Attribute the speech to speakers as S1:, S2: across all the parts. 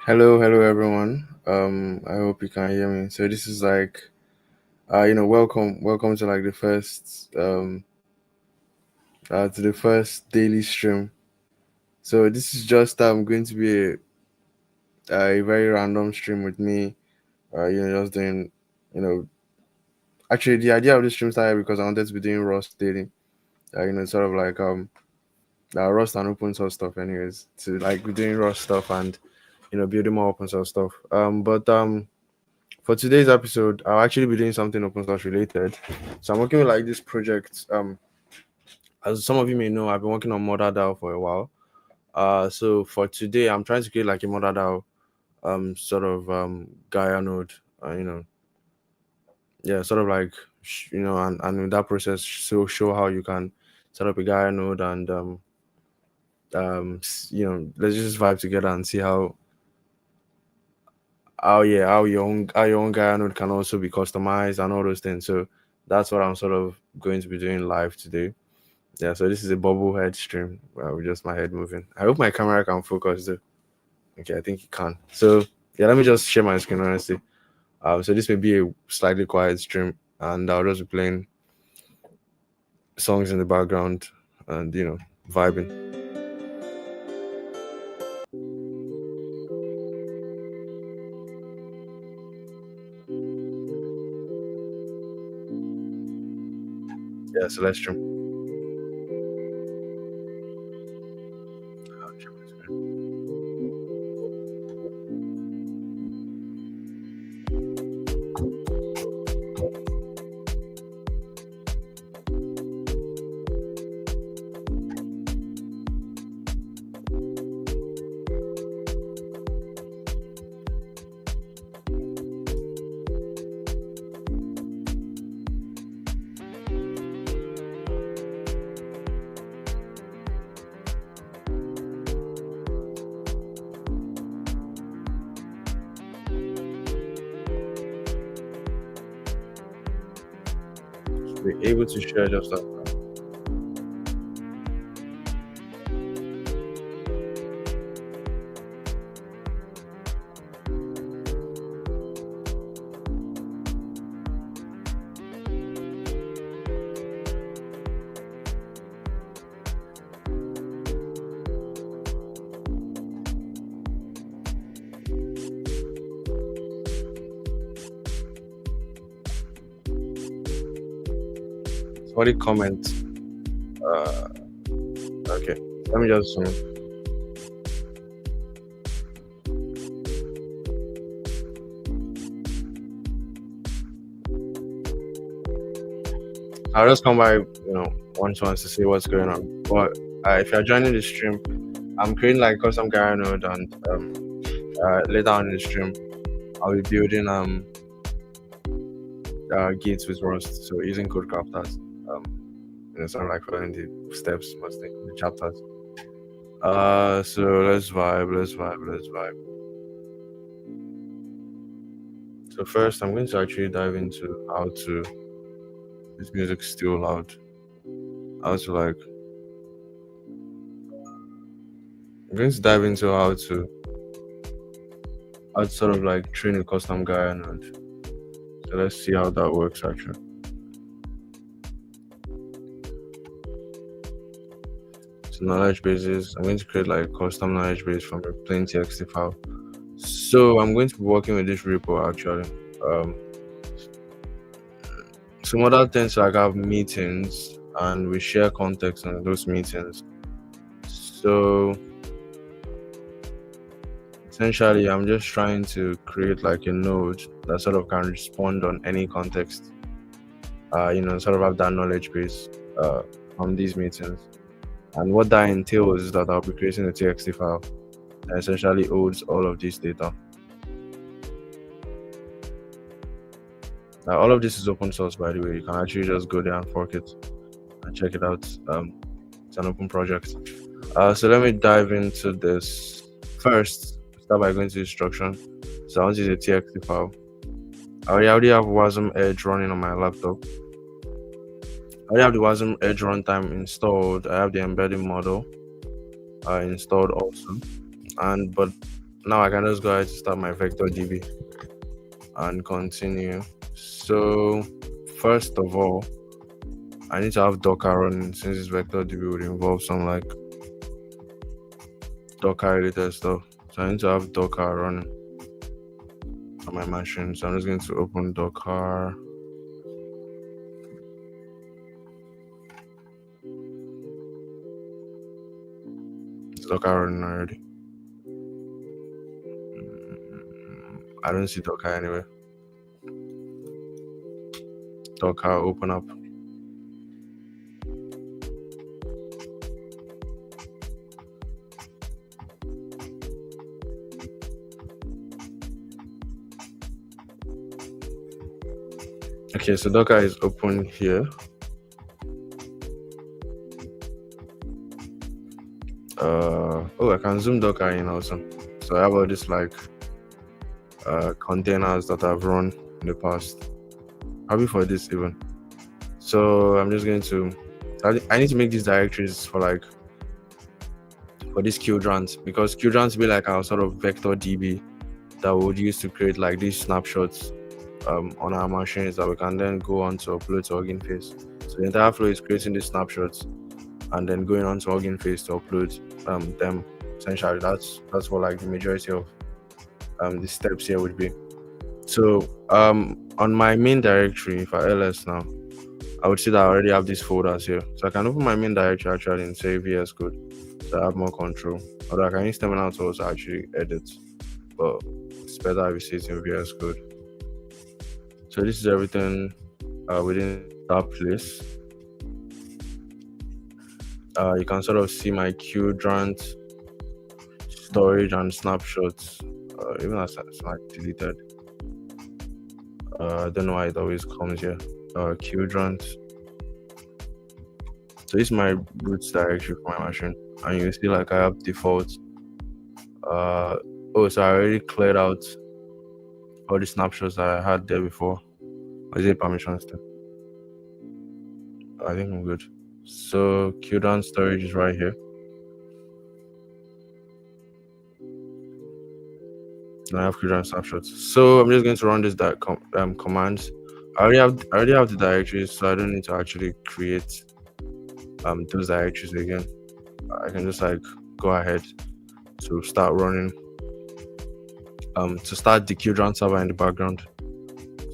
S1: Hello everyone. I hope you can hear me. So this is like, welcome to like the first daily stream. So this is just going to be a very random stream with me. Just doing, you know, actually the idea of this stream started because I wanted to be doing Rust daily. Sort of like Rust and open source stuff, anyways. To like be doing Rust stuff and building more open source stuff. But for today's episode, I'll actually be doing something open source related. So I'm working with like this project. As some of you may know, I've been working on Mother DAO for a while. So for today, I'm trying to create like a Mother DAO, sort of Gaia node. You know, yeah, sort of like and in that process, show how you can set up a Gaia node and let's just vibe together and see how your own Gaia node can also be customized and all those things. So that's what I'm sort of going to be doing live today. Yeah, so this is a bubble head stream with just my head moving. I hope my camera can focus though. Okay, I think it can. So yeah, let me just share my screen honestly. So this may be a slightly quiet stream, and I'll just be playing songs in the background and vibing. Yeah, so let's stream. I'll share my screen. Be able to share just that. Somebody comment. Uh, okay. Let me just. I'll just come by, once to see what's going on. But if you're joining the stream, I'm creating like custom Gaia node, and later on in the stream, I'll be building gates with Rust, so using code crafters. Sort of like following the steps, mostly the chapters. So let's vibe. So first, I'm going to actually dive into how to. This music's still loud. How to like. I'm going to dive into how to sort of like train a custom Gaia node. So let's see how that works actually. So knowledge bases, I'm going to create like custom knowledge base from a plain txt file. So I'm going to be working with this repo actually. Some other things like have meetings and we share context on those meetings. So essentially, I'm just trying to create like a node that sort of can respond on any context. Sort of have that knowledge base from these meetings. And what that entails is that I'll be creating a txt file that essentially holds all of this data. Now, all of this is open source, by the way. You can actually just go there and fork it and check it out. It's an open project. So let me dive into this first. Start by going to instruction. So I want to use a txt file. I already have Wasm Edge running on my laptop. I already have the Wasm Edge runtime installed. I have the embedding model installed also. But now I can just go ahead to start my vector DB and continue. So first of all, I need to have Docker running since this vector DB would involve some like Docker related stuff. So I need to have Docker running on my machine. So I'm just going to open Docker. It's Docker running already. I don't see Docker anywhere. Docker, open up. Okay, so Docker is open here. Oh, I can zoom Docker in also. So I have all this like containers that I've run in the past. Happy for this even. So I'm just going to. I need to make these directories for like for this Qdrant because Qdrant be like our sort of vector DB that we would use to create like these snapshots on our machines that we can then go on to upload to Hugging Face. So the entire flow is creating these snapshots and then going on to Hugging Face to upload them. Essentially, that's what like the majority of the steps here would be. So on my main directory, if I ls now, I would see that I already have these folders here. So I can open my main directory actually and say VS Code so I have more control. Although I can use terminal to also actually edit, but it's better if you see it in VS Code. So this is everything within that place. You can sort of see my Qdrant storage and snapshots, even as it's like deleted. I don't know why it always comes here. Qdrant. So this is my root directory for my machine, and you see like I have default. So I already cleared out all the snapshots that I had there before. Or is it permission step? I think I'm good. So Qdrant storage is right here. I have Qdrant snapshots. So I'm just going to run this commands. I already have the directories, so I don't need to actually create those directories again. I can just like go ahead to start running to start the Qdrant server in the background.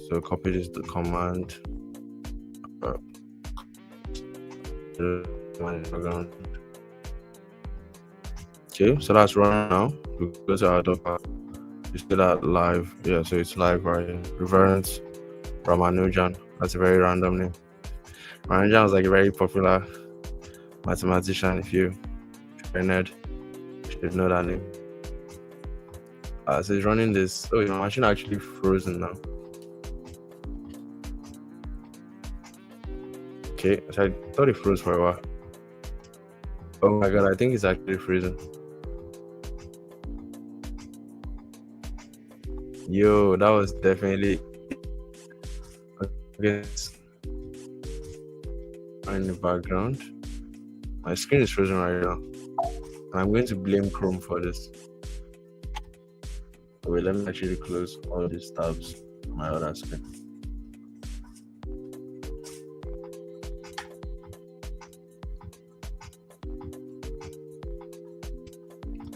S1: So copy this the command. Okay, so that's running now. We go to our Docker. You see that live? Yeah, so it's live right here. Reverence Ramanujan. That's a very random name. Ramanujan was like a very popular mathematician. If you're a nerd, you should know that name. So it's running this. Oh, your machine actually frozen now. Okay, so I thought it froze for a while. Oh my god, I think it's actually freezing. Yo, that was definitely okay. In the background. My screen is frozen right now. And I'm going to blame Chrome for this. Wait, let me actually close all these tabs on my other screen.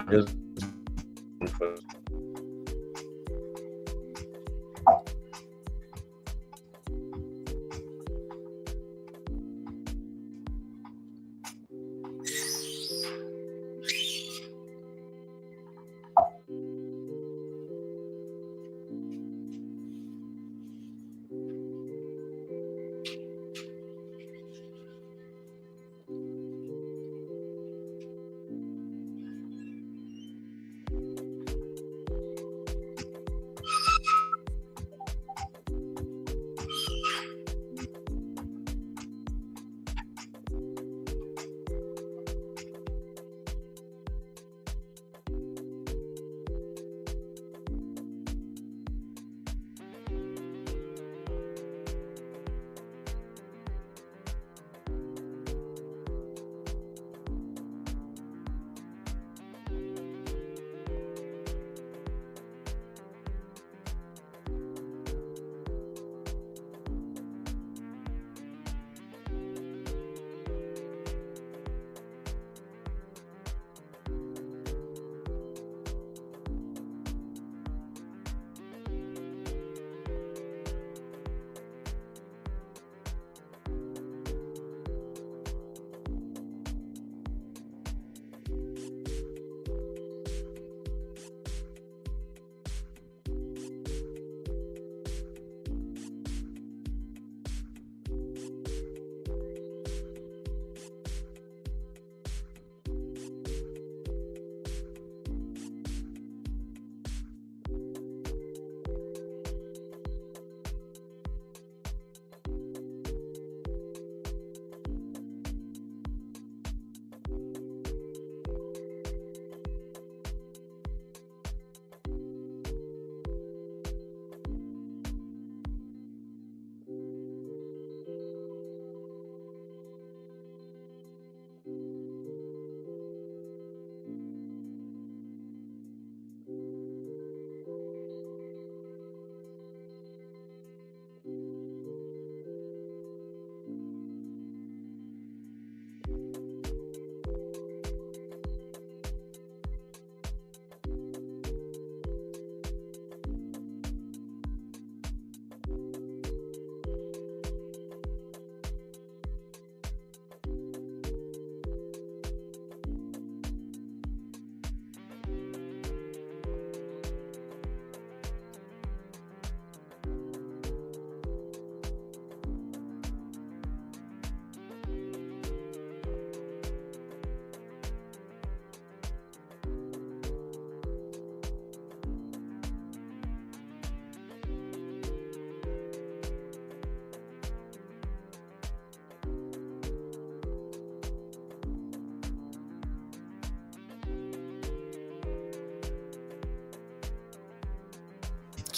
S1: Just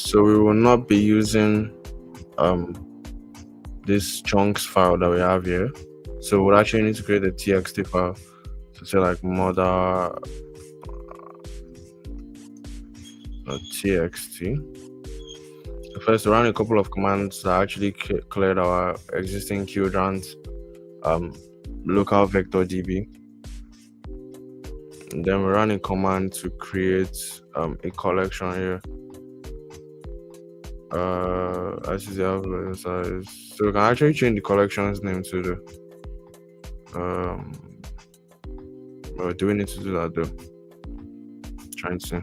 S1: So we will not be using um this chunks file that we have here. So we'll actually need to create a txt file. So say like mother txt. So first, we run a couple of commands that actually cleared our existing Qdrans local vector db. And then we run a command to create a collection here. As you have size. So we can actually change the collection's name to the well, do we need to do that though? Trying to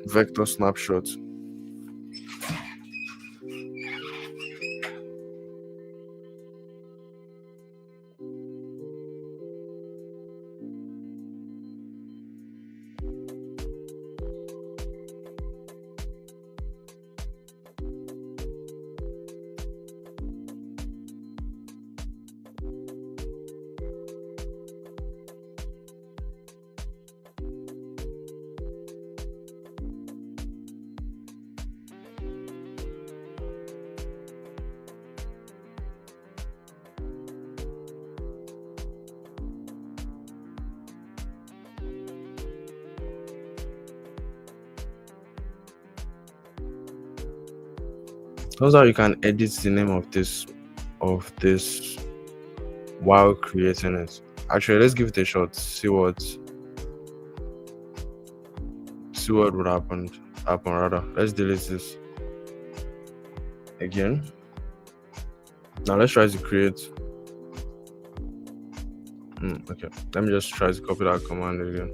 S1: vector snapshot. That's how you can edit the name of this while creating it. Actually, let's give it a shot. See what would happen. Rather. Let's delete this again. Now let's try to create. Okay, let me just try to copy that command again.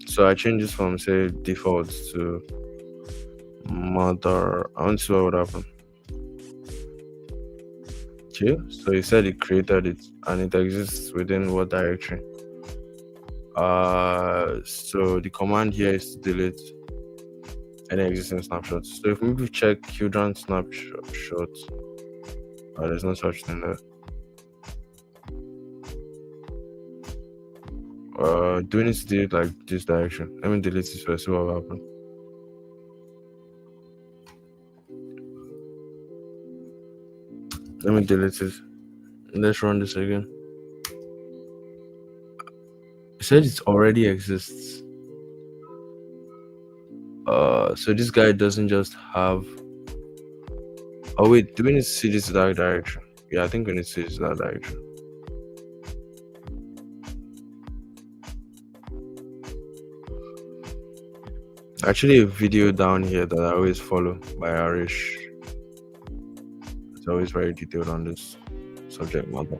S1: So I change this from say default to mother. I want to see what would happen. Okay, so he said he created it and it exists within what directory? So the command here is to delete any existing snapshots. So if we check Qdran snapshot, there's no such thing there. Do we need to delete like this direction? Let me delete this first, see what will happen. Let me delete it. Let's run this again. It said it already exists. So this guy doesn't just have. Oh wait, do we need to see this in that direction? Yeah, I think we need to see this in that direction. Actually, a video down here that I always follow by Arish. It's always very detailed on this subject matter.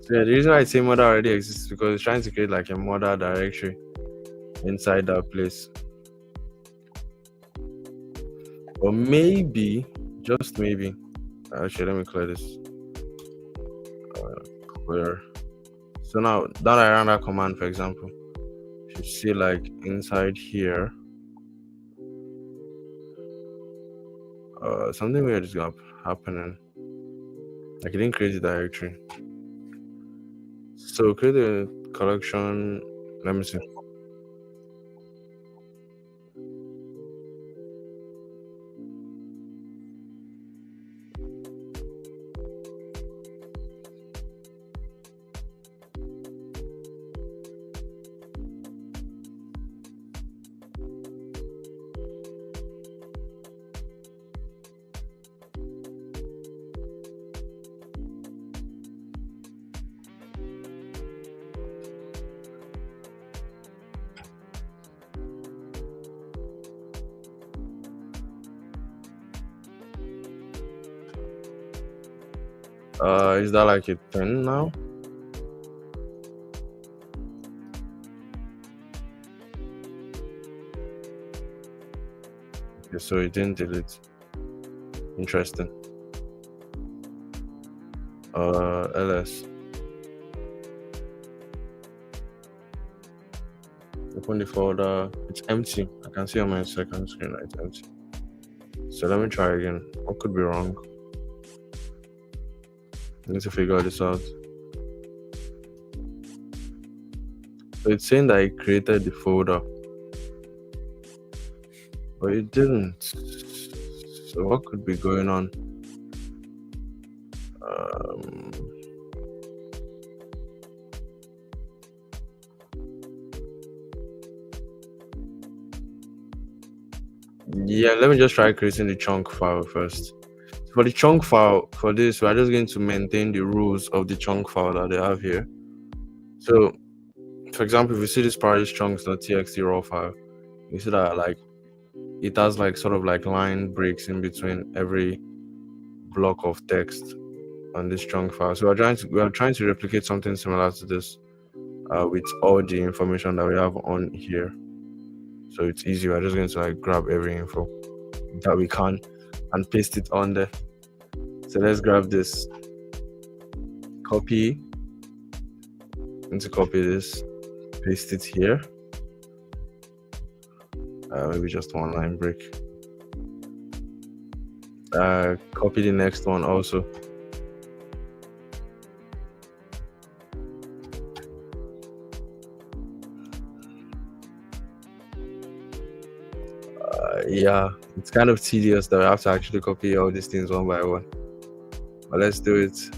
S1: So yeah, the reason why I say mother already exists is because it's trying to create like a mother directory inside that place. Or maybe, just maybe, actually, let me clear this. Clear. So now that I run that command, for example, you should see like inside here, something weird is happening. Like it didn't create the directory. So create a collection. Let me see. Is that like a 10 now? Okay, so it didn't delete. Interesting. LS. Open the folder. It's empty. I can see on my second screen that it's empty. So let me try again. What could be wrong? I need to figure this out. So it's saying that it created the folder, but it didn't. So what could be going on? Yeah, let me just try creating the chunk file first. For the chunk file, for this, we're just going to maintain the rules of the chunk file that they have here. So, for example, if you see this paradise chunks.txt raw file, you see that like it has like sort of like line breaks in between every block of text on this chunk file. So we are trying to replicate something similar to this with all the information that we have on here. So it's easy. We're just going to like grab every info that we can and paste it on there. So let's grab this, copy, need to copy this, paste it here. Maybe just one line break. Copy the next one also. Yeah, it's kind of tedious that I have to actually copy all these things one by one. But let's do it.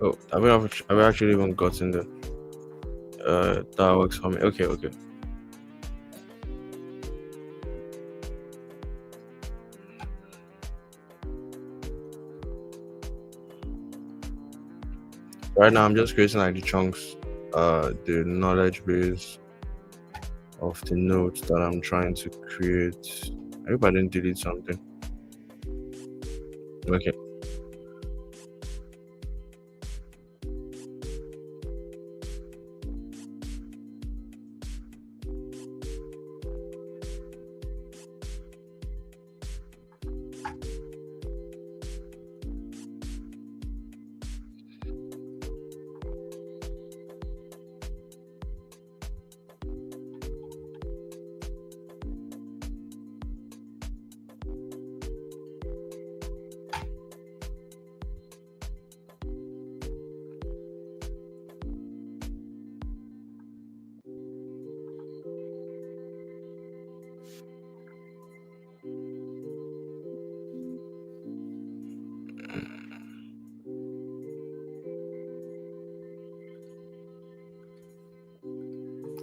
S1: Oh, I've actually even gotten the that works for me. Okay, okay. Right now I'm just creating like the chunks, the knowledge base of the nodes that I'm trying to create. I hope I didn't delete something. Okay,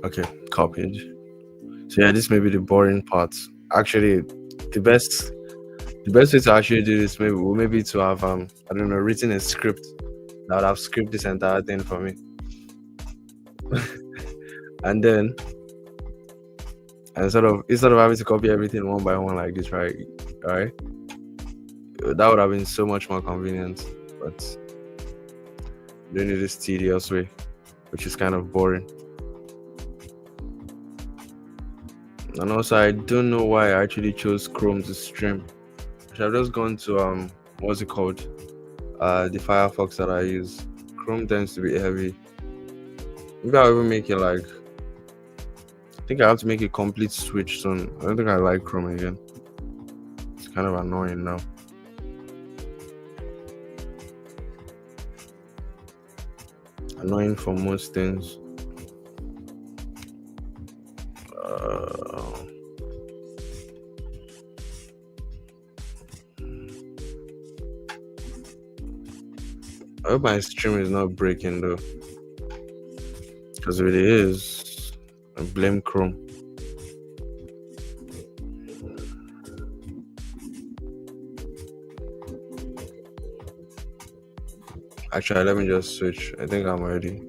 S1: okay, copied. So yeah, this may be the boring part. Actually, the best the best way to actually do this maybe to have I don't know, written a script that would have script this entire thing for me. And then and sort of instead of having to copy everything one by one like this, right? Right? That would have been so much more convenient. But doing it this tedious way, which is kind of boring. And also I don't know why I actually chose Chrome to stream. I should have just gone to what's it called? The Firefox that I use. Chrome tends to be heavy. Maybe I'll even make it like I think I have to make a complete switch soon. I don't think I like Chrome again. It's kind of annoying now. Annoying for most things. Uh, I hope my stream is not breaking though. Because if it is, I blame Chrome. Actually, let me just switch. I think I'm ready.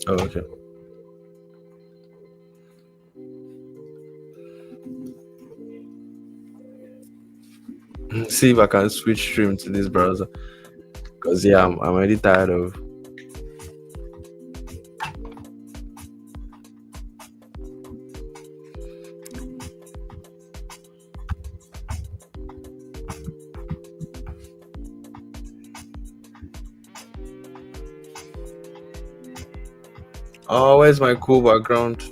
S1: Oh, okay. See if I can switch stream to this browser. Because yeah, I'm already tired of. Oh, where's my cool background?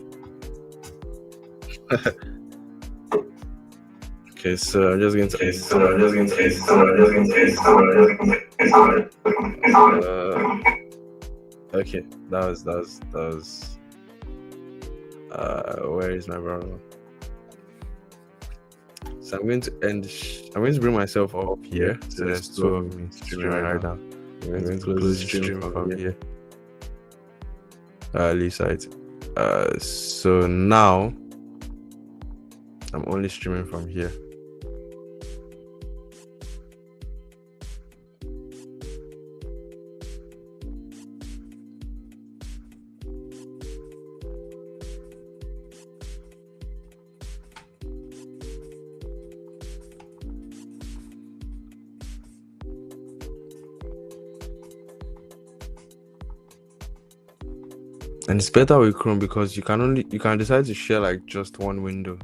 S1: Okay, so I'm just going to. Okay, that was. Where is my browser? So I'm going to end. I'm going to bring myself up here. So there's two of me streaming right now. I'm going to close the stream from here. Leave site. So now I'm only streaming from here. And it's better with Chrome because you can decide to share like just one window.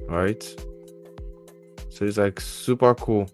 S1: Alright. So it's like super cool.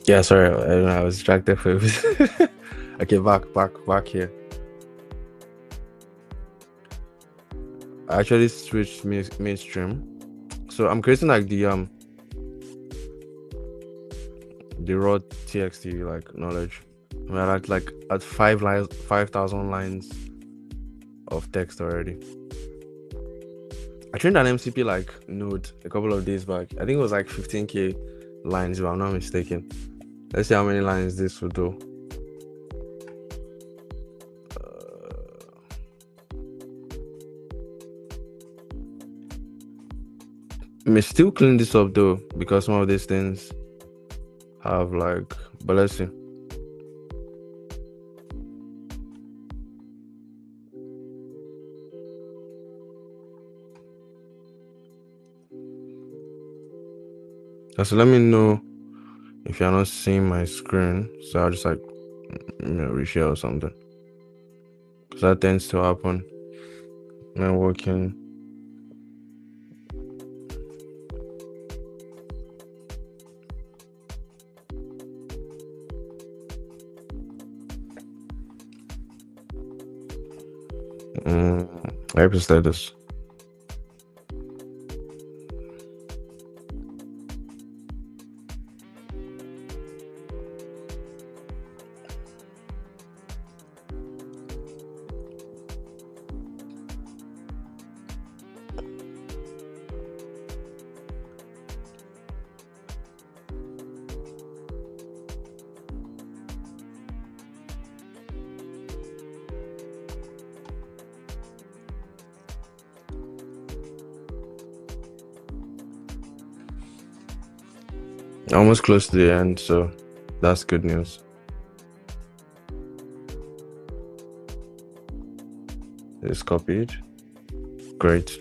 S1: Yeah, sorry, I was distracted for a bit. Okay, back here. I actually switched mainstream. So I'm creating like the raw TXT like knowledge. We're like at 5 lines, 5,000 lines of text already. I trained an MCP like node a couple of days back. I think it was like 15K lines, if I'm not mistaken. Let's see how many lines this will do. May still clean this up though, because some of these things have like, but let's see. So let me know if you're not seeing my screen. So I'll just like, reshare or something. Because that tends to happen when working. I have to start this. Almost close to the end, so that's good news. It's copied. Great.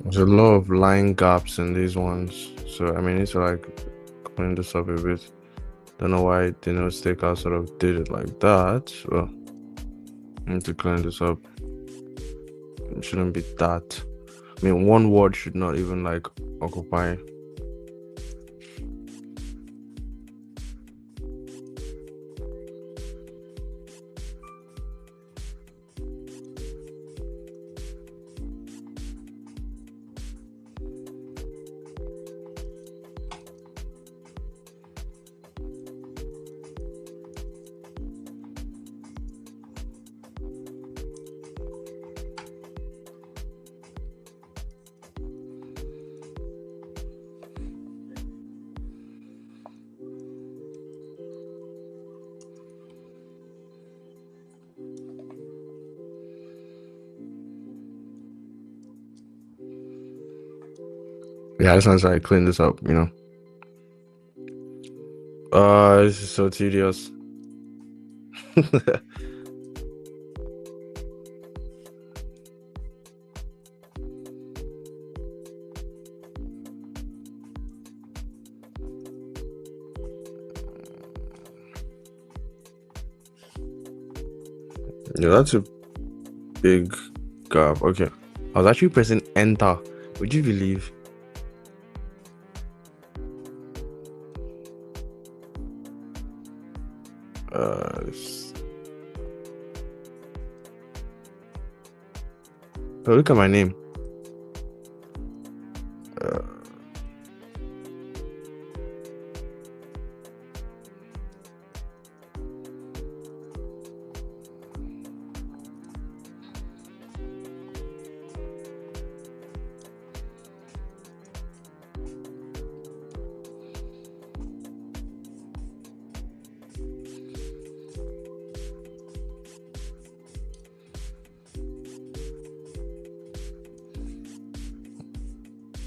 S1: There's a lot of line gaps in these ones, so I mean, it's like clean this up a bit. Don't know why the note taker sort of did it like that. Well, I need to clean this up. It shouldn't be that. I mean, one word should not even like occupy. Yeah, this one's like clean this up, this is so tedious. Yeah, that's a big gap. Okay. I was actually pressing enter. Would you believe? Oh, look at my name. Uh,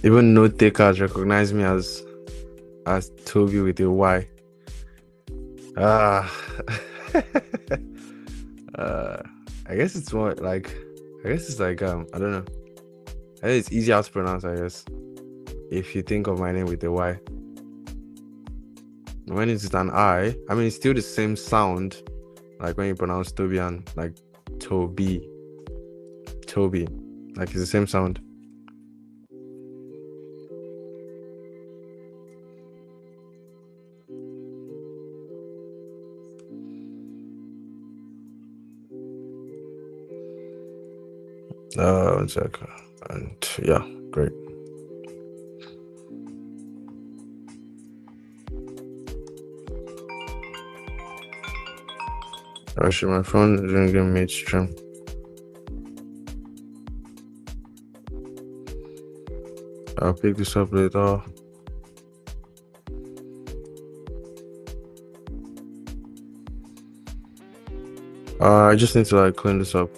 S1: Even note takers recognize me as Toby with a Y. Ah. uh, I guess it's more like I don't know. I think it's easier to pronounce, I guess, if you think of my name with a Y. When it's an I mean, it's still the same sound, like when you pronounce Toby and like Toby, like it's the same sound. One sec. And yeah, great. Actually, my phone is ringing midstream. I'll pick this up later. I just need to like clean this up.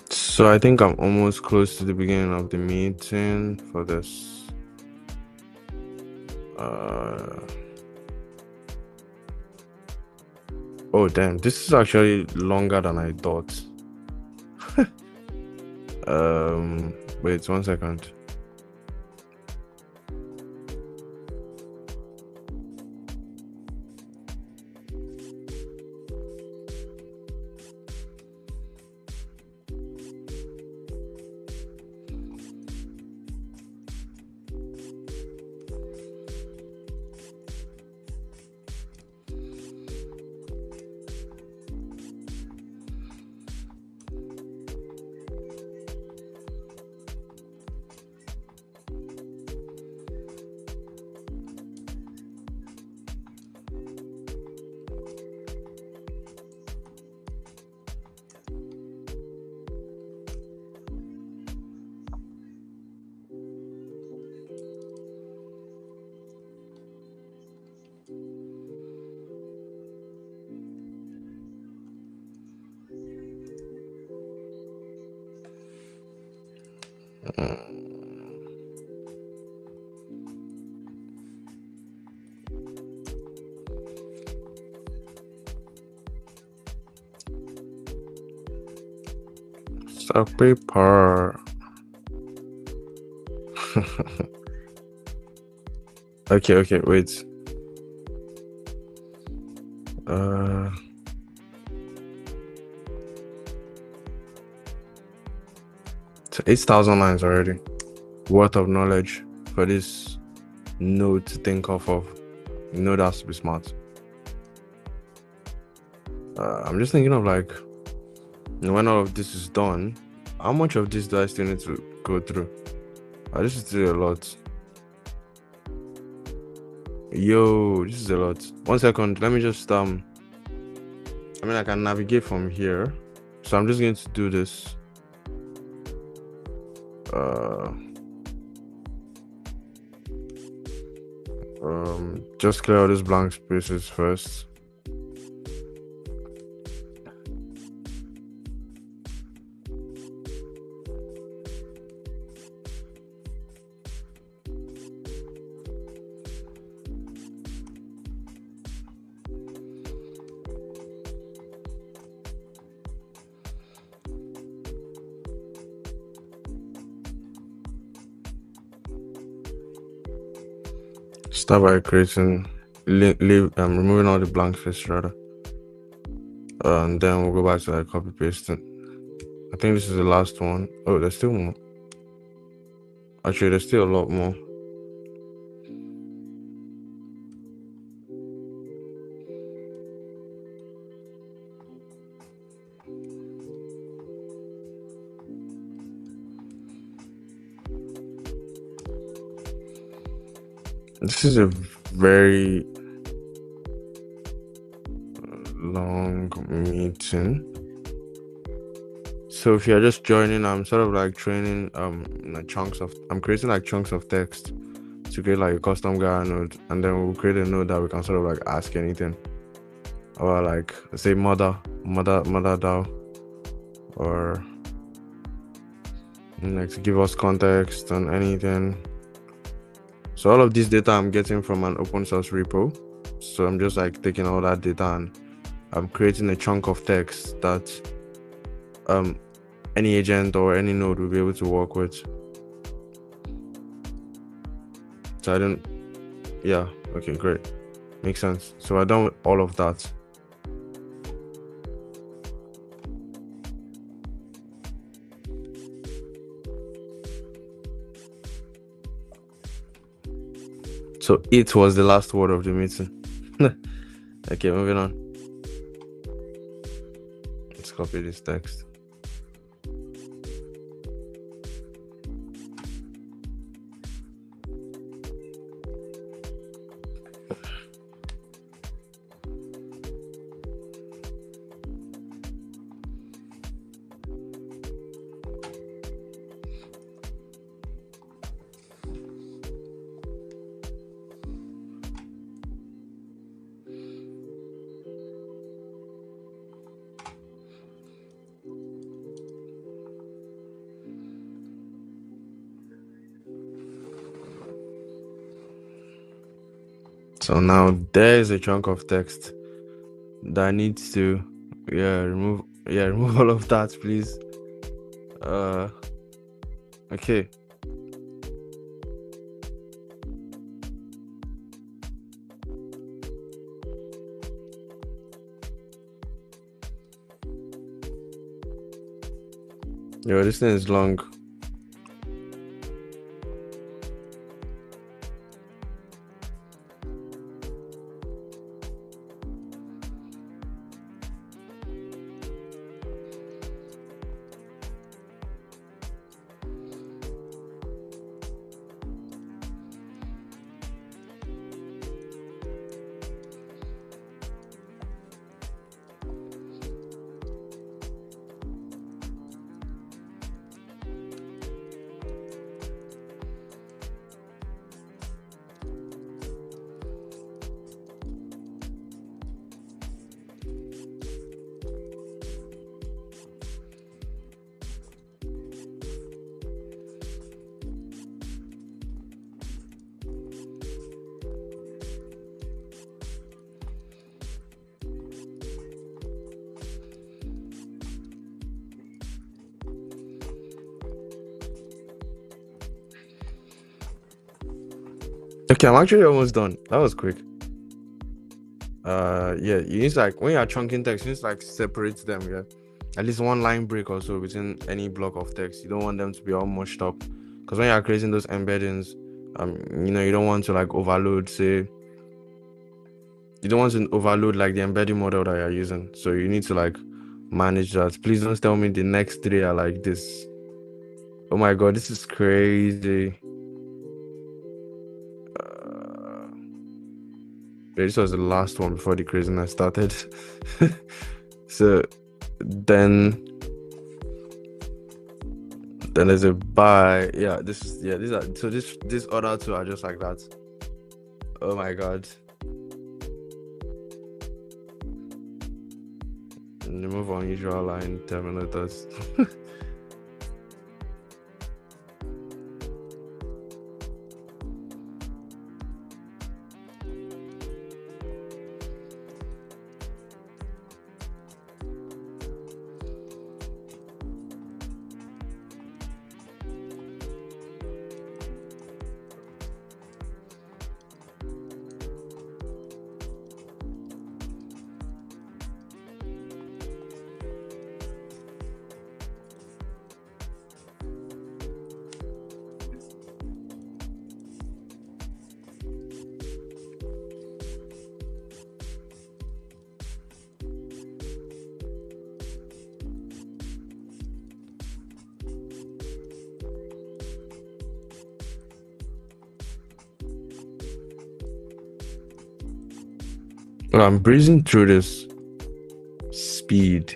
S1: So I think I'm almost close to the beginning of the meeting for this. Oh damn, this is actually longer than I thought. Wait 1 second. Stock paper. Okay, wait. So 8,000 lines already worth of knowledge for this node to think off of. You know, that has to be smart. I'm just thinking of like, when all of this is done, how much of this do I still need to go through? This is still a lot. Yo, this is a lot. 1 second, let me just I mean, I can navigate from here, so I'm just going to do this. Just clear all these blank spaces first. Start by creating, removing all the blank space rather, and then we'll go back to like copy pasting. I think this is the last one. Oh, there's still more. Actually, there's still a lot more. This is a very long meeting. So if you're just joining, I'm sort of like training I'm creating like chunks of text to create like a custom Gaia node, and then we'll create a node that we can sort of like ask anything. Or like say mother DAO, or like to give us context on anything. So all of this data I'm getting from an open source repo. So I'm just like taking all that data and I'm creating a chunk of text that any agent or any node will be able to work with. So okay, great. Makes sense. So we're done with all of that. So it was the last word of the meeting. Okay, moving on. Let's copy this text. So now there's a chunk of text that needs to remove all of that, please. Okay. This thing is long. Okay, I'm actually almost done. That was quick. You need to like when you're chunking text, you need to like separate them, at least one line break or so between any block of text. You don't want them to be all mushed up, because when you're creating those embeddings, you don't want to like overload, say you don't want to overload like the embedding model that you're using, so you need to like manage that. Please don't tell me the next three are like this. Oh my god, this is crazy. This was the last one before the craziness started. So then there's a buy. These are so these other two are just like that. Oh my god. Remove unusual line terminators. Well, I'm breezing through this speed.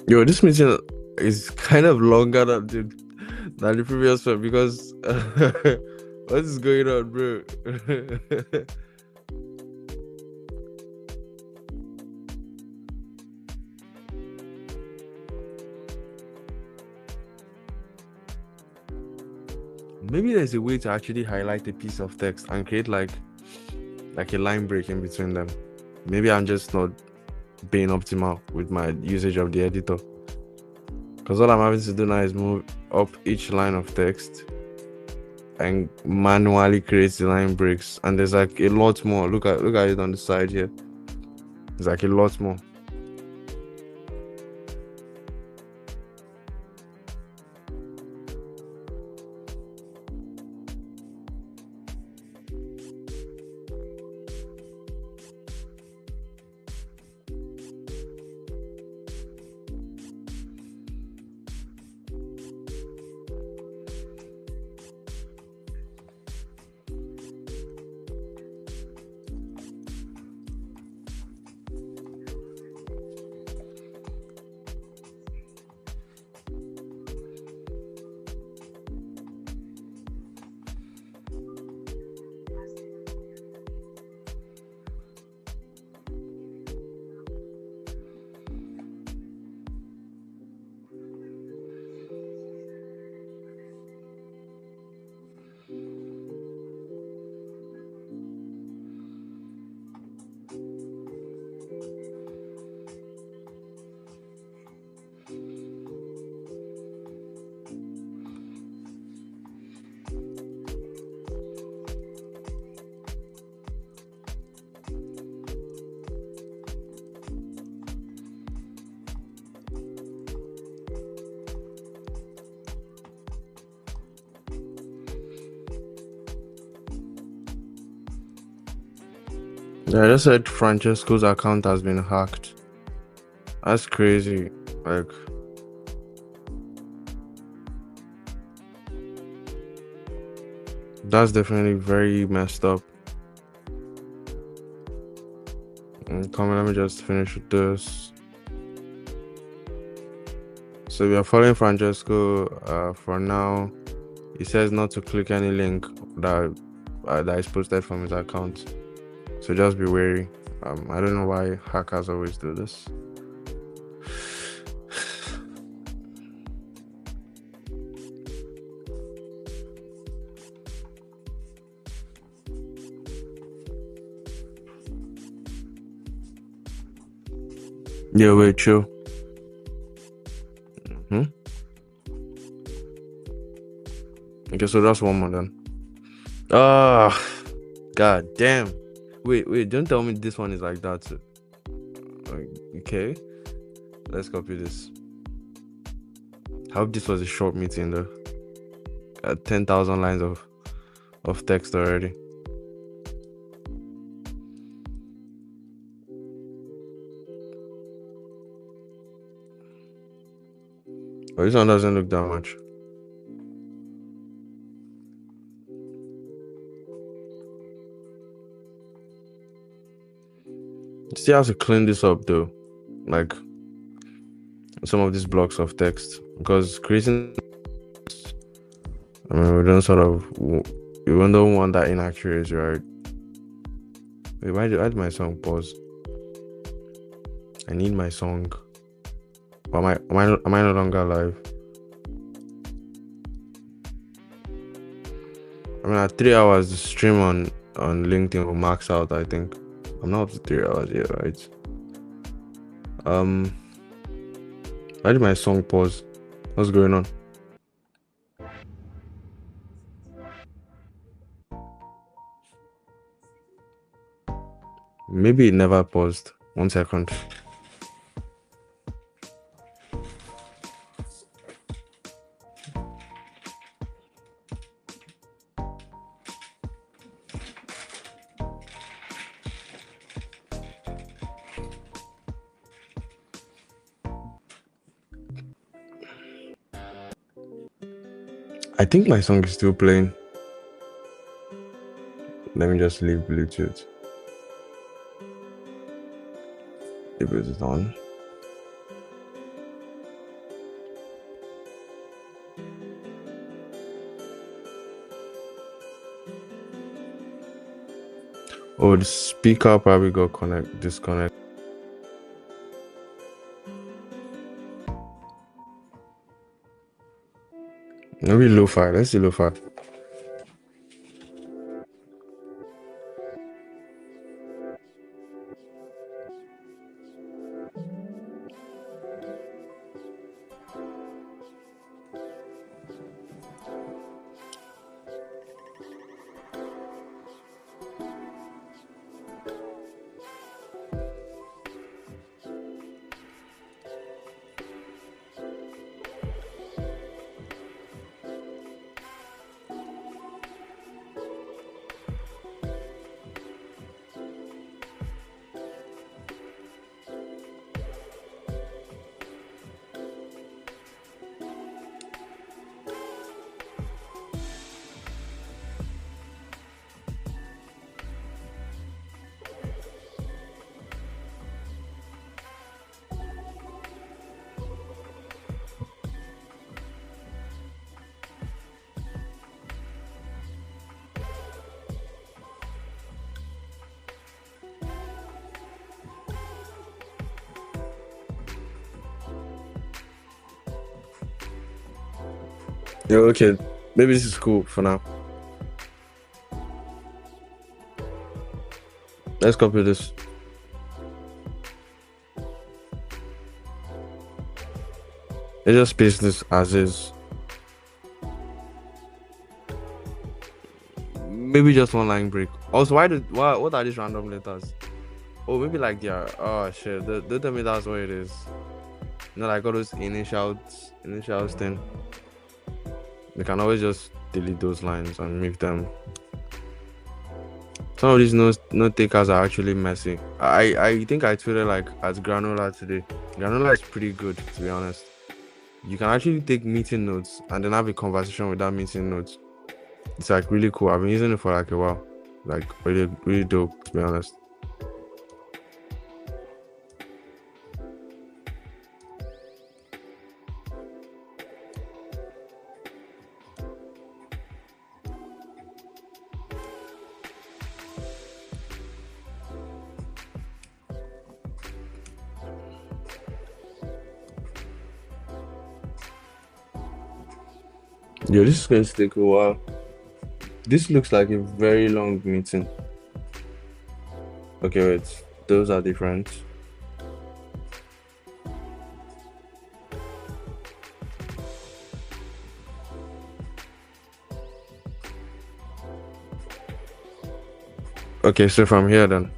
S1: Yo, this meeting is kind of longer than the previous one because what is going on, bro? Maybe there's a way to actually highlight a piece of text and create like a line break in between them. Maybe I'm just not being optimal with my usage of the editor. Because all I'm having to do now is move up each line of text and manually create the line breaks. And there's like a lot more. Look at it on the side here. There's like a lot more. Yeah, I just said Francesco's account has been hacked. That's crazy. Like, that's definitely very messed up. Come on, let me just finish with this. So we are following Francesco for now. He says not to click any link that is posted from his account. So just be wary. I don't know why hackers always do this. Yeah, wait, chill. Okay, so that's one more then. God damn. Wait, don't tell me this one is like that too. Okay, let's copy this. I hope this was a short meeting though. 10,000 lines of text already. Oh, this one doesn't look that much. Still have to clean this up though, like some of these blocks of text, because creating, I mean, we don't want that inaccuracy, right? Wait, why did my song pause? I need my song. Am I no longer alive? I mean, at 3 hours, the stream on LinkedIn will max out. I think I'm not up to 3 hours yet, right? Why did my song pause? What's going on? Maybe it never paused. 1 second. I think my song is still playing. Let me just leave Bluetooth. If it is on. Oh, the speaker probably got disconnect. Maybe lo-fi. Let's see lo-fi. Yeah, okay. Maybe this is cool for now. Let's copy this. Let's just paste this as is. Maybe just one line break. Also, what are these random letters? Oh, maybe like oh shit. Don't tell me that's what it is. You know, like all those initials thing. You can always just delete those lines and make them. Some of these note takers are actually messy. I think I tweeted like at Granola today. Granola is pretty good, to be honest. You can actually take meeting notes and then have a conversation with that meeting notes. It's like really cool. I've been using it for like a while. Like really, really dope, to be honest. Yo, this is going to take a while. This looks like a very long meeting. Okay, wait. Those are different. Okay, so from here then.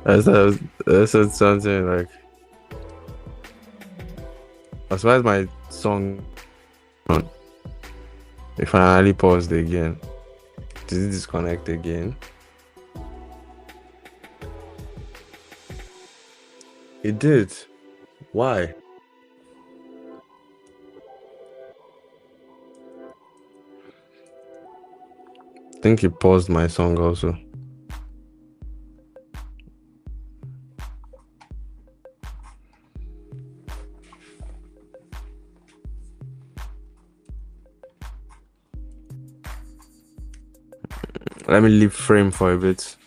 S1: I said something like, as far as my song, it finally paused again. Did it disconnect again? It did. Why? I think it paused my song also. Let me leave frame for a bit.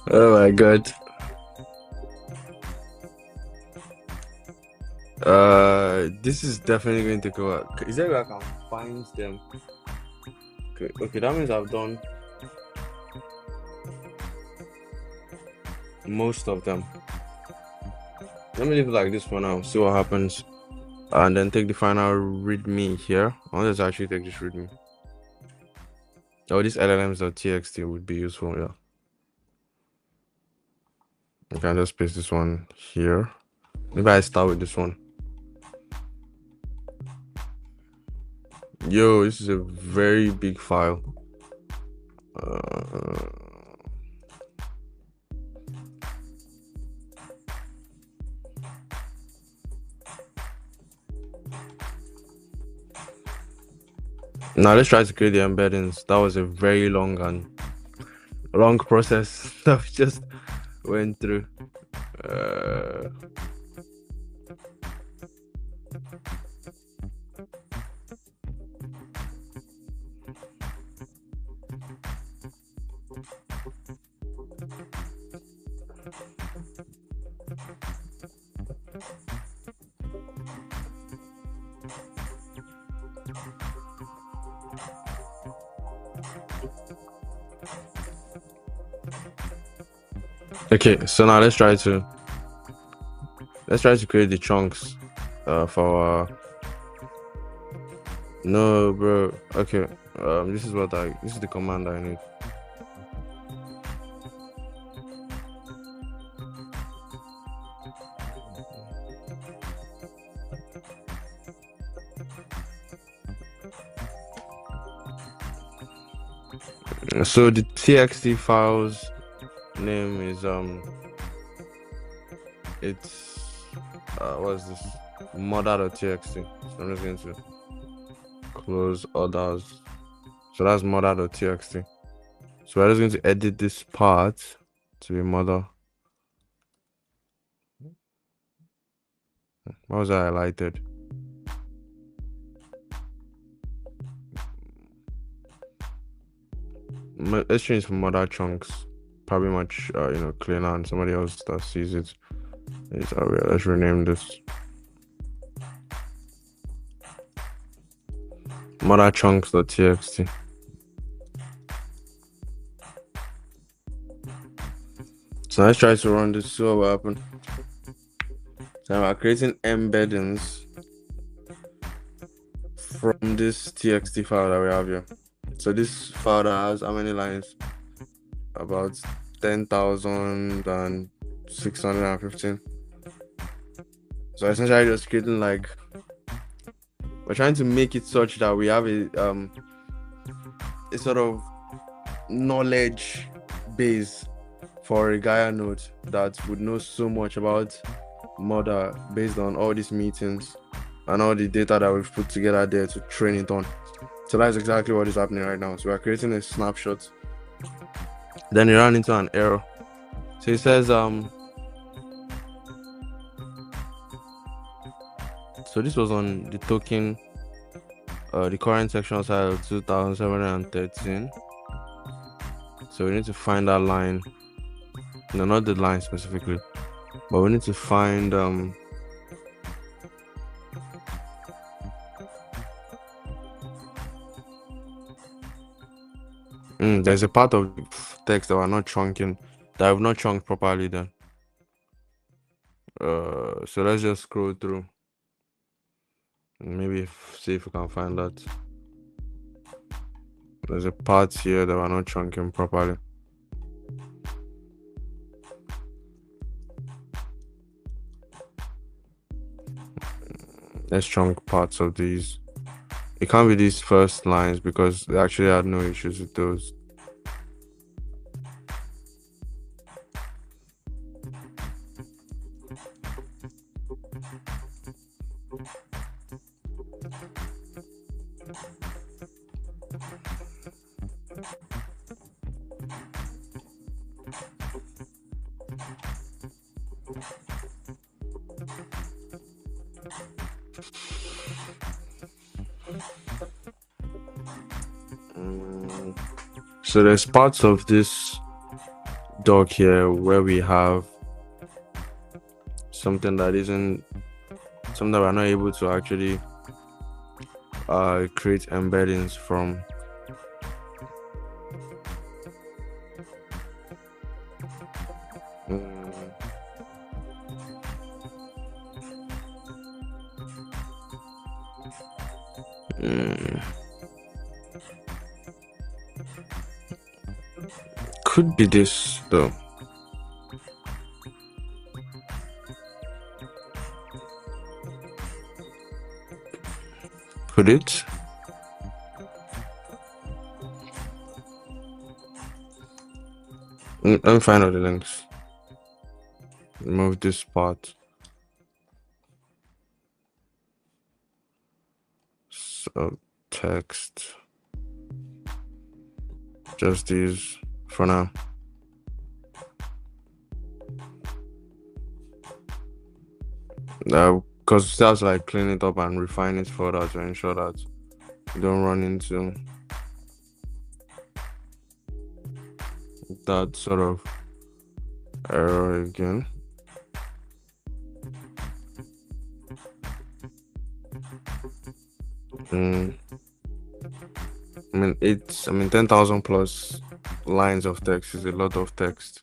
S1: Oh my god. This is definitely going to go out. Is there a way I can find them? Okay, that means I've done most of them. Let me leave it like this for now, see what happens. And then take the final readme here. I want to actually take this readme. Oh, this LLMs.txt would be useful, yeah. I can just paste this one here. Maybe I start with this one. Yo, this is a very big file. Now let's try to create the embeddings. That was a very long and long process that we just went through. Okay, so now let's try to create the chunks for no, bro. Okay, this is the command I need. So the txt files name is it's what's this, mother.txt. So I'm just going to close others. So that's mother.txt. So we're just going to edit this part to be mother. Why was that highlighted? Let's change from mother chunks. Probably much cleaner, and somebody else that sees it. Let's rename this mother chunks.txt. So let's try to run this, see what will happen. So we're creating embeddings from this txt file that we have here. So this file that has how many lines? About 10,615. So essentially just creating we're trying to make it such that we have a sort of knowledge base for a Gaia node that would know so much about mother based on all these meetings and all the data that we've put together there to train it on. So that's exactly what is happening right now. So we're creating a snapshot. Then you run into an error. So it says so this was on the token, the current section size of 2713. So we need to find that line. No, not the line specifically, but we need to find there's a part of text that we're not chunking. that I've not chunked properly then. So let's just scroll through. Maybe see if we can find that. There's a part here that we're not chunking properly. Let's chunk parts of these. It can't be these first lines because they actually had no issues with those. So there's parts of this doc here where we have something that isn't something that we're not able to actually create embeddings from. Could be this though. Could it? Let me find out the links. Remove this part. Subtext. Just these for now. Because that's like clean it up and refine it further to ensure that you don't run into that sort of error again. I mean 10,000 plus lines of text is a lot of text,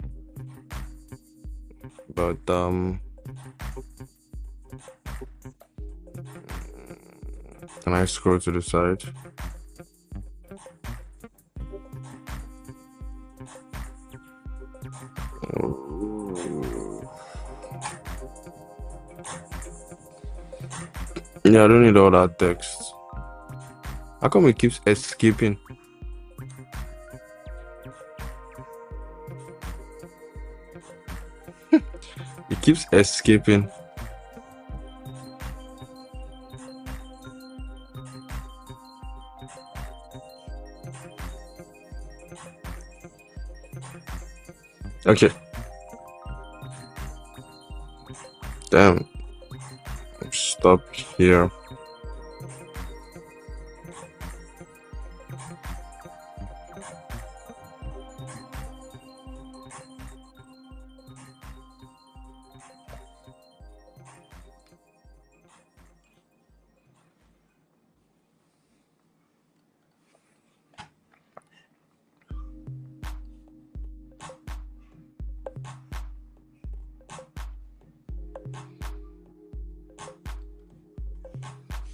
S1: but can I scroll to the side? Yeah, I don't need all that text. How come it keeps escaping? It keeps escaping. Okay. Damn. Stop here.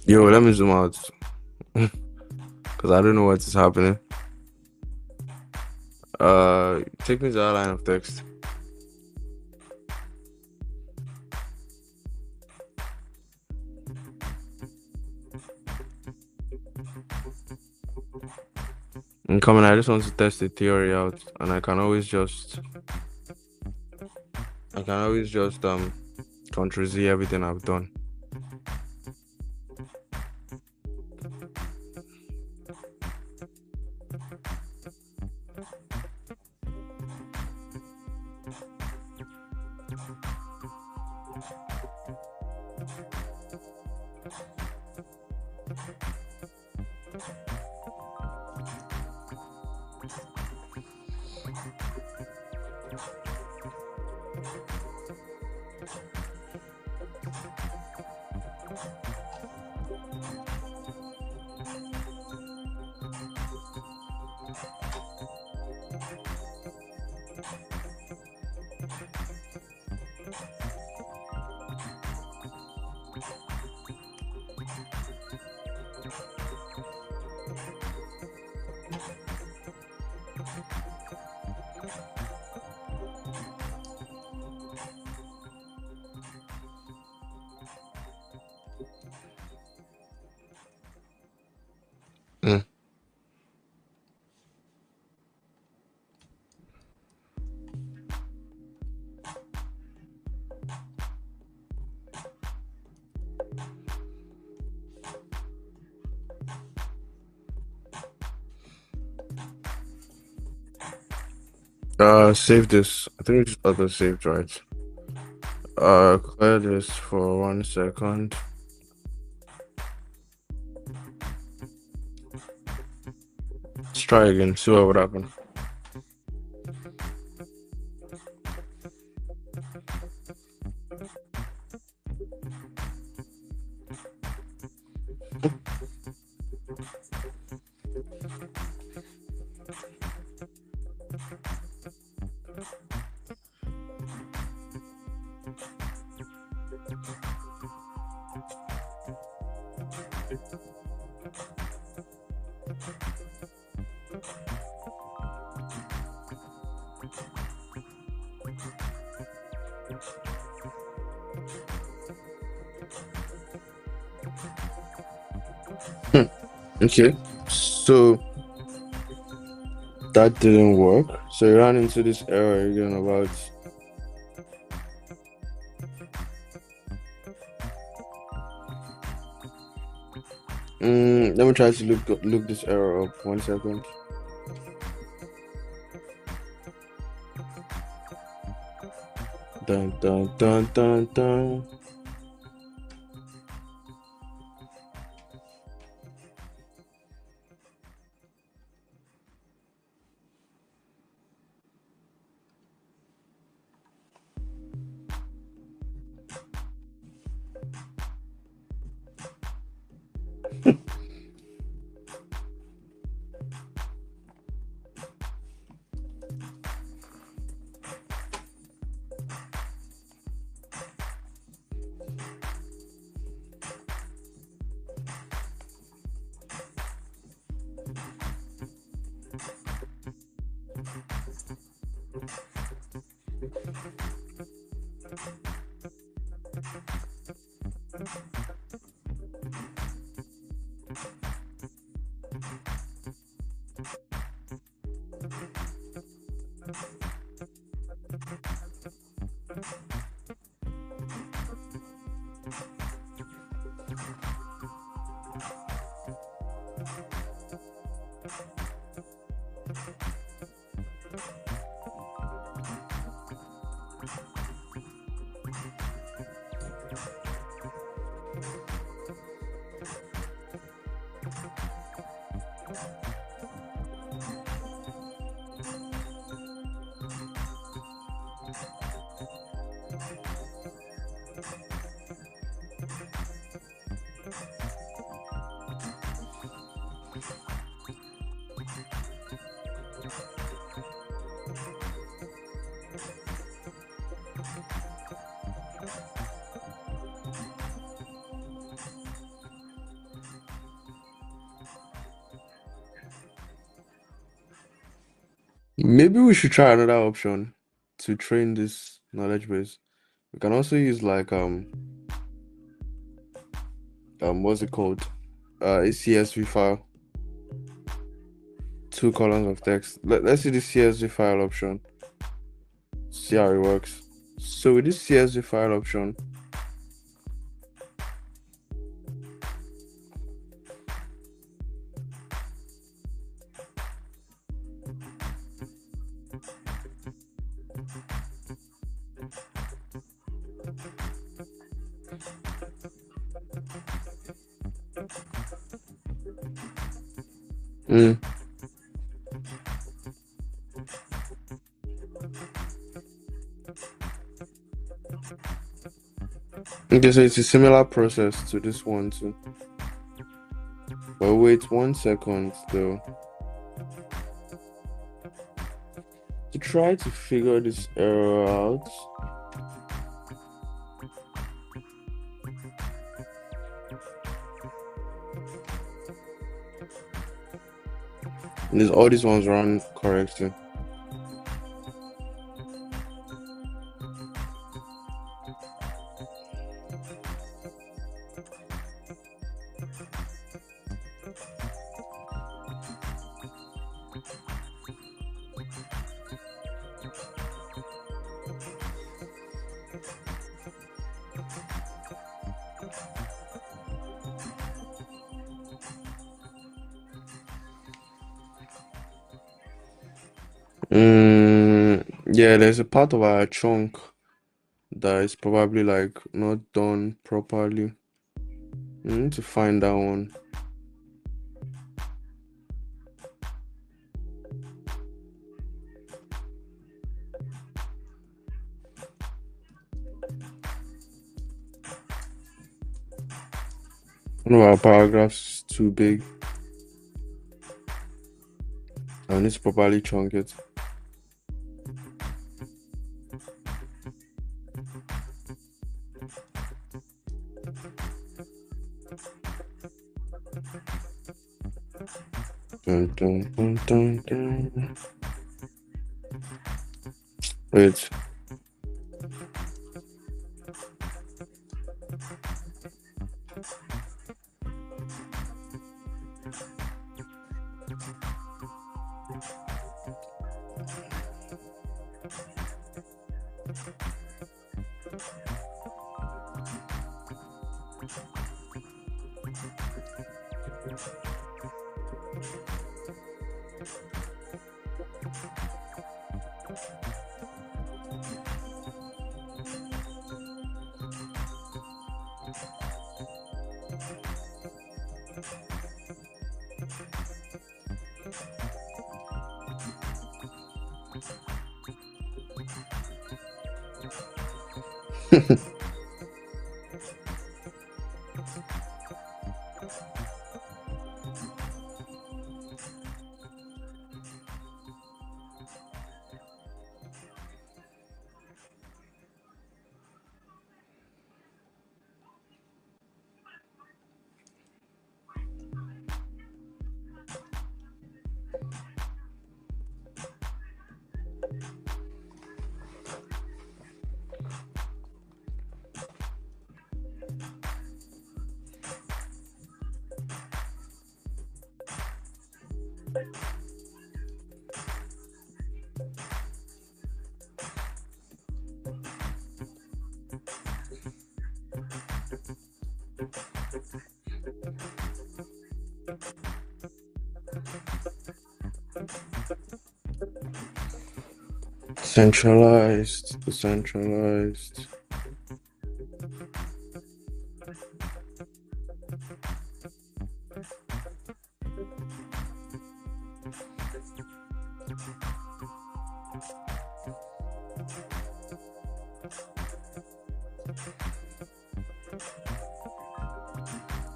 S1: Yo, let me zoom out. Because I don't know what is happening. Take me to that line of text. Incoming, I just want to test the theory out, and I can always just Ctrl Z everything I've done. Mm. Save this. I think it's auto saved, right? Clear this for 1 second. Let's try again. See what would happen. Hmm. Okay. So that didn't work. So you ran into this error again about. Let me try to look this error up. 1 second. Dun dun dun dun dun. Maybe we should try another option to train this knowledge base. We can also use like what's it called? A CSV file, 2 columns of text. Let's see the CSV file option. See how it works. So with this CSV file option, mm, okay, so it's a similar process to this one too. But wait 1 second though. To try to figure this error out. And all these ones run correctly. Yeah, there's a part of our chunk that is probably like not done properly. We need to find that one. One of our paragraphs is too big. I need to properly chunk it. Dun, dun, dun, dun, dun. Wait. Centralized, decentralized.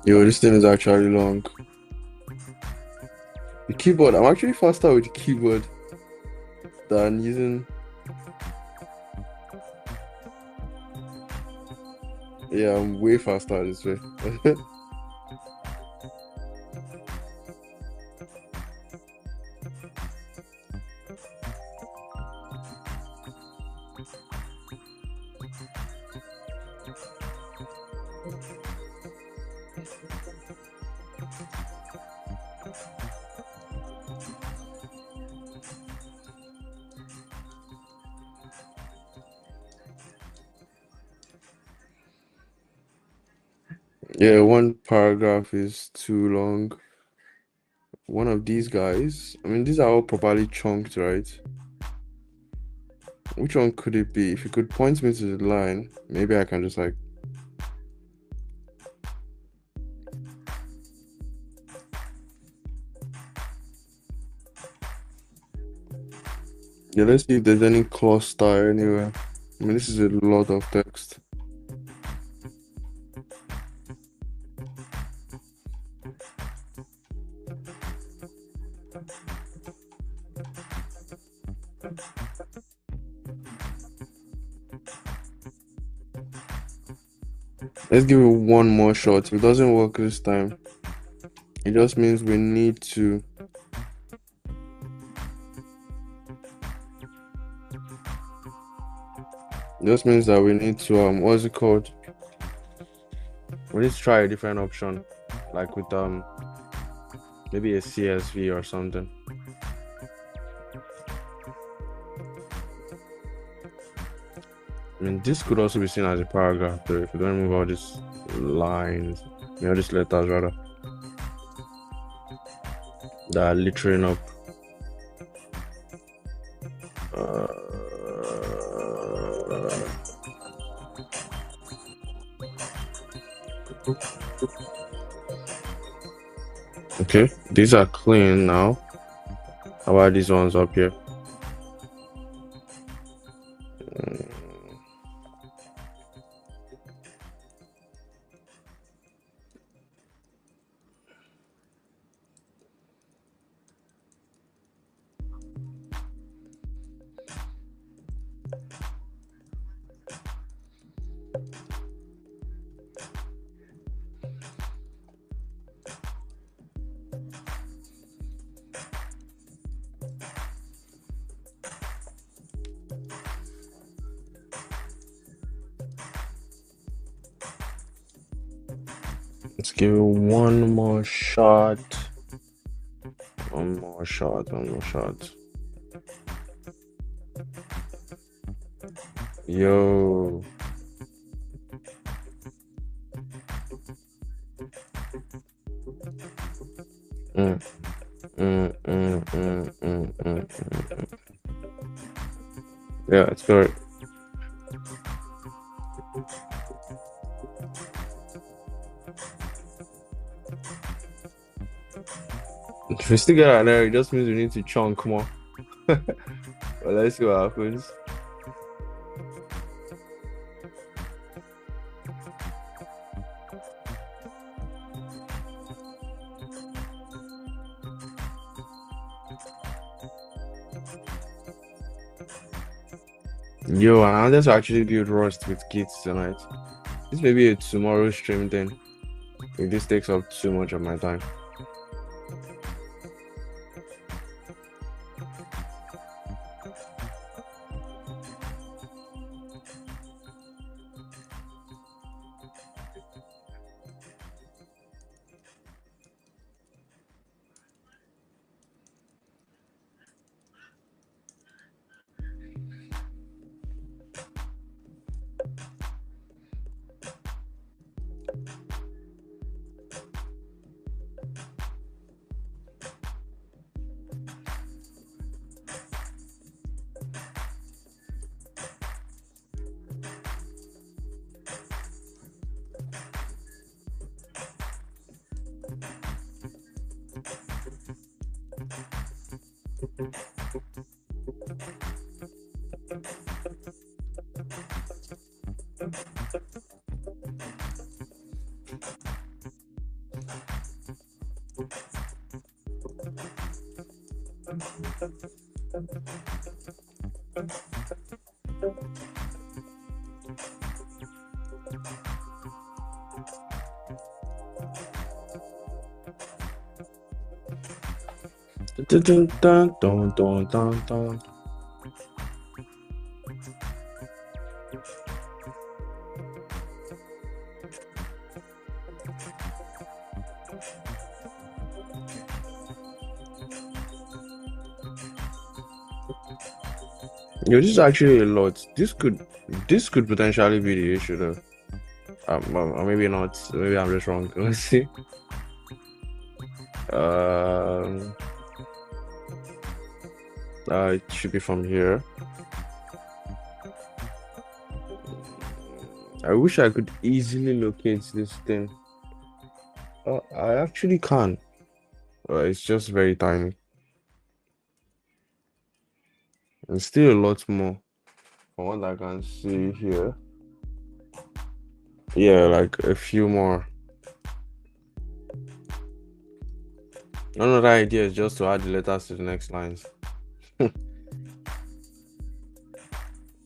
S1: Yo, this thing is actually long. The keyboard, I'm actually faster with the keyboard than using. Yeah, I'm way faster this way. Yeah, one paragraph is too long. One of these guys, I mean, these are all properly chunked, right? Which one could it be? If you could point me to the line, maybe I can just like. Yeah, let's see if there's any cluster anywhere. I mean, this is a lot of text. Let's give it one more shot. If it doesn't work this time, it just means we need to Just means that we need to what's it called? We need to try a different option, like with maybe a CSV or something. I mean, this could also be seen as a paragraph, though, if we don't remove all these lines, all these letters rather, that are littering up. Uh, okay, these are clean now. How about these ones up here? Let's give it one more shot. One more shot. Yo. Mm, Yeah, it's good. If we still get out there, it just means we need to chunk more. But let's see what happens. Yo, and I wanted to actually build Rust with Gits tonight. This may be a tomorrow stream then. If this takes up too much of my time. Dun, dun, dun, dun, dun, dun. Yo, this is actually a lot. This could potentially be the issue though. Or maybe not. Maybe I'm just wrong. Let's see. It should be from here. I wish I could easily locate this thing. I actually can. It's just very tiny. It's still a lot more from what I can see here. Yeah, like a few more. Another idea is just to add the letters to the next lines.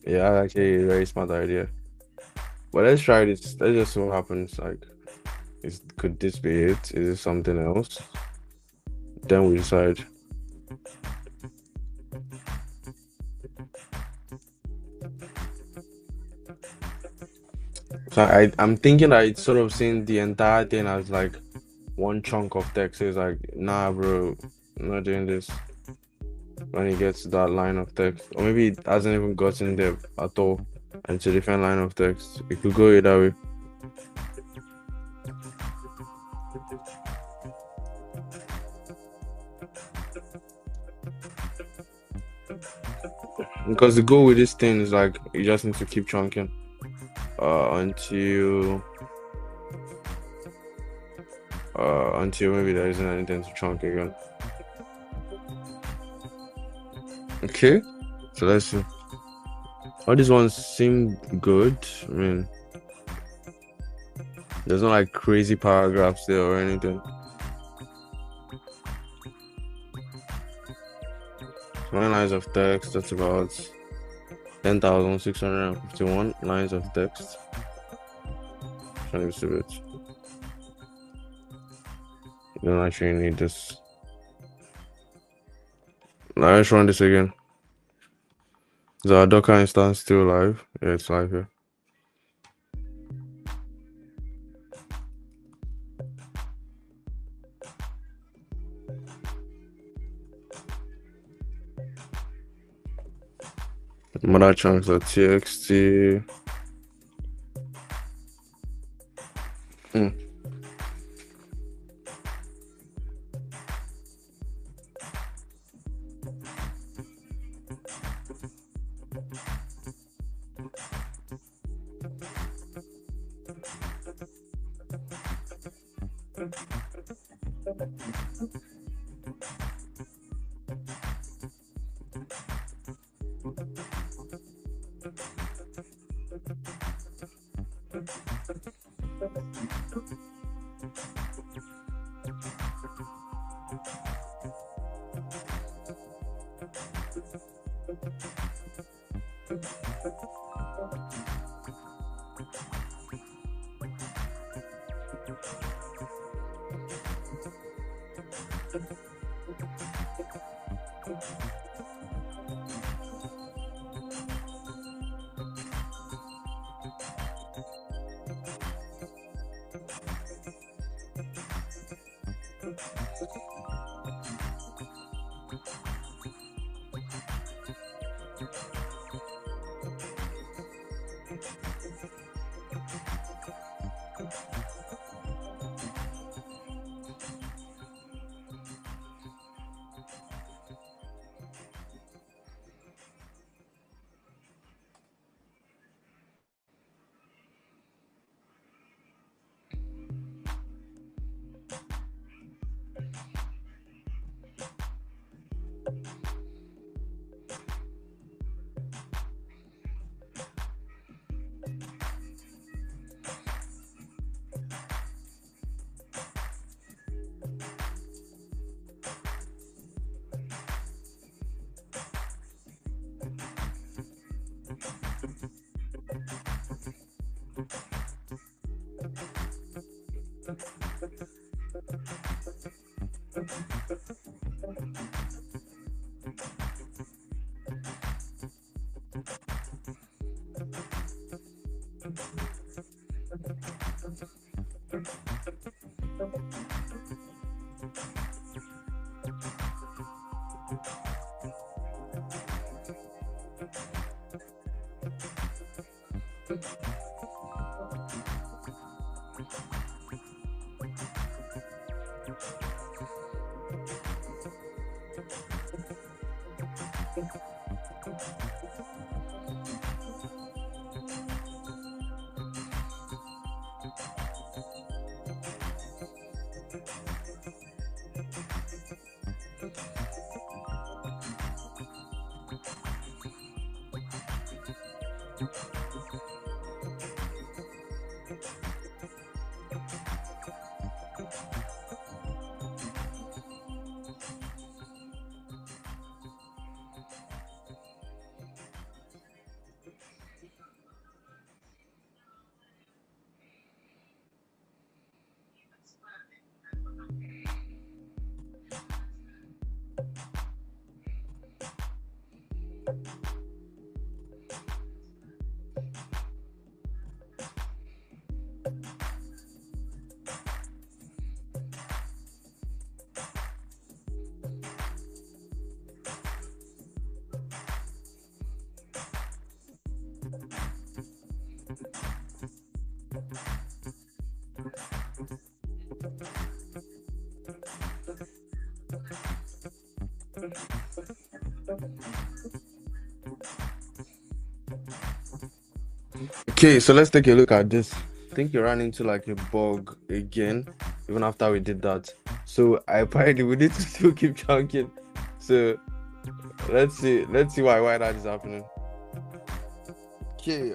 S1: Yeah, actually a very smart idea. But let's try this. Let's just see what happens. Like, could this be it? Is it something else? Then we decide. So I'm thinking that it's sort of seeing the entire thing as like one chunk of text. It's like, nah, bro, I'm not doing this when it gets to that line of text. Or maybe it hasn't even gotten there at all. And it's a different line of text. It could go either way. Because the goal with this thing is like you just need to keep chunking until maybe there isn't anything to chunk again. Okay, so let's see. All these ones seem good. I mean, there's no like crazy paragraphs there or anything. 20 lines of text, that's about 10,651 lines of text. Trying to see it. You don't actually need this. Now let's run this again. Is our Docker instance still live? Yeah, it's live here. Mother chunks.txt. Okay, so let's take a look at this. I think you ran into like a bug again, even after we did that. So I apparently we need to still keep chunking. So let's see why that is happening. Okay,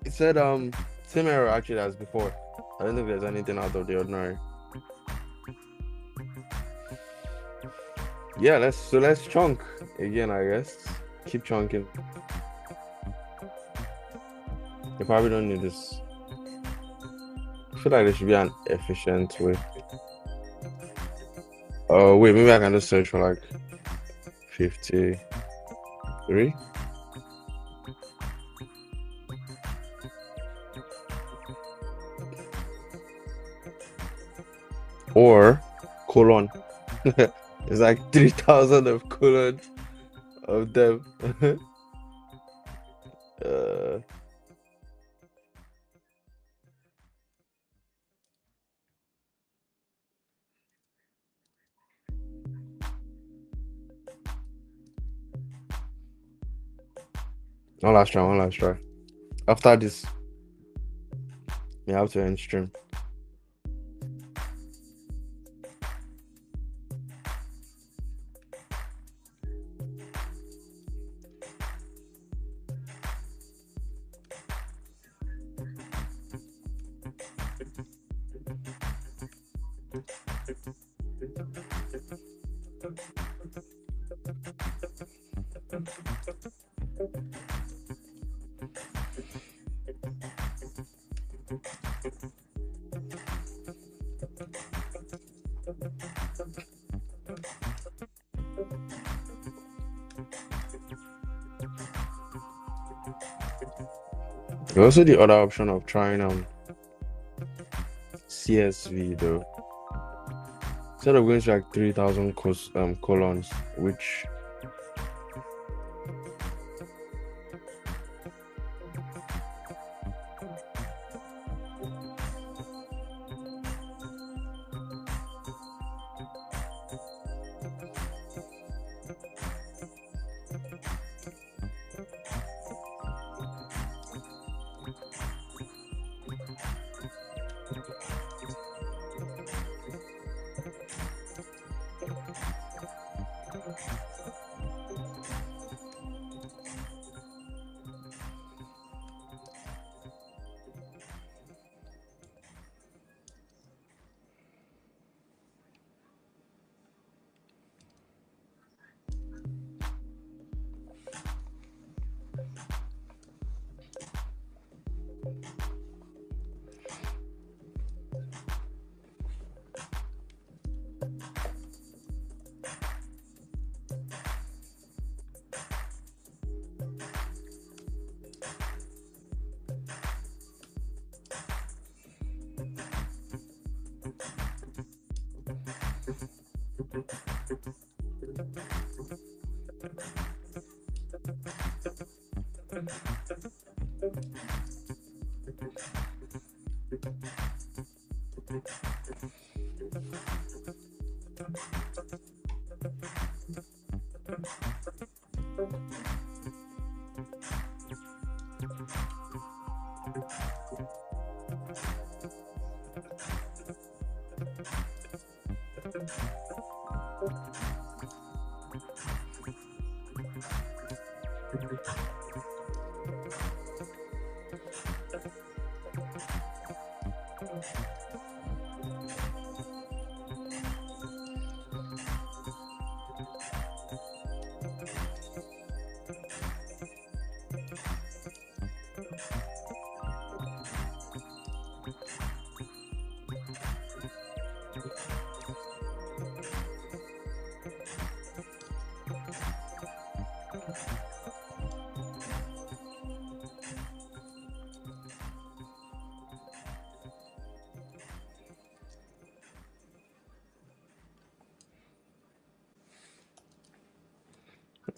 S1: it said same error actually as before. I don't think there's anything out of the ordinary. Yeah, let's chunk again, I guess. Keep chunking. You probably don't need this. I feel like there should be an efficient way. Oh wait, maybe I can just search for like 53 or colon. It's like 3,000 of colon of them. uh, one last try. After this, we have to end stream. There's also the other option of trying CSV though. Instead of going to like 3,000 colons, which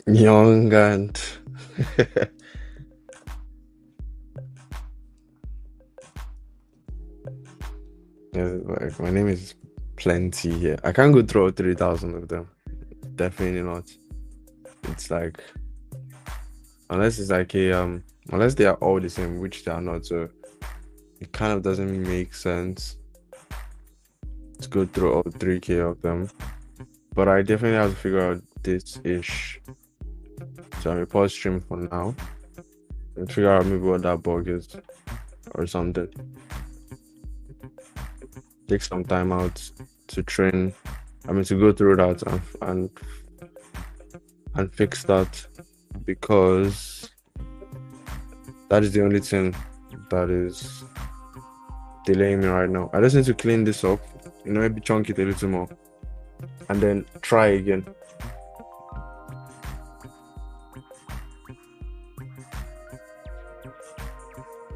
S1: young and yeah, like my name is plenty here. I can't go through 3,000 of them. definitely not. It's like unless it's like a unless they are all the same, which they are not, so it kind of doesn't make sense to go through all 3K of them. But I definitely have to figure out this ish. So I'm gonna pause stream for now and figure out maybe what that bug is or something. Take some time out to train. I mean to go through that and fix that, because that is the only thing that is delaying me right now. I just need to clean this up, maybe chunk it a little more and then try again.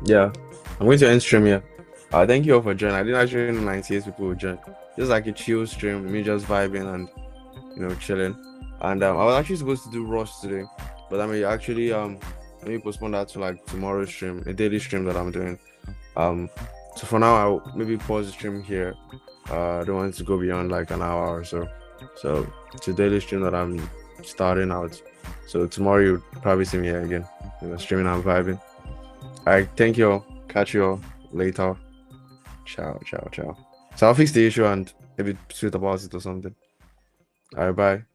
S1: Yeah, I'm going to end stream here. Thank you all for joining. I didn't actually know 98 people would join. This is like a chill stream, me just vibing and chilling. And I was actually supposed to do Rust today, but I may actually maybe postpone that to like tomorrow's stream, a daily stream that I'm doing. So for now I'll maybe pause the stream here. I don't want it to go beyond like an hour or so. So it's a daily stream that I'm starting out. So tomorrow you'll probably see me here again, streaming and vibing. Alright, thank you all. Catch you all later. Ciao, ciao, ciao. So I'll fix the issue and maybe tweet about it or something. Alright, bye.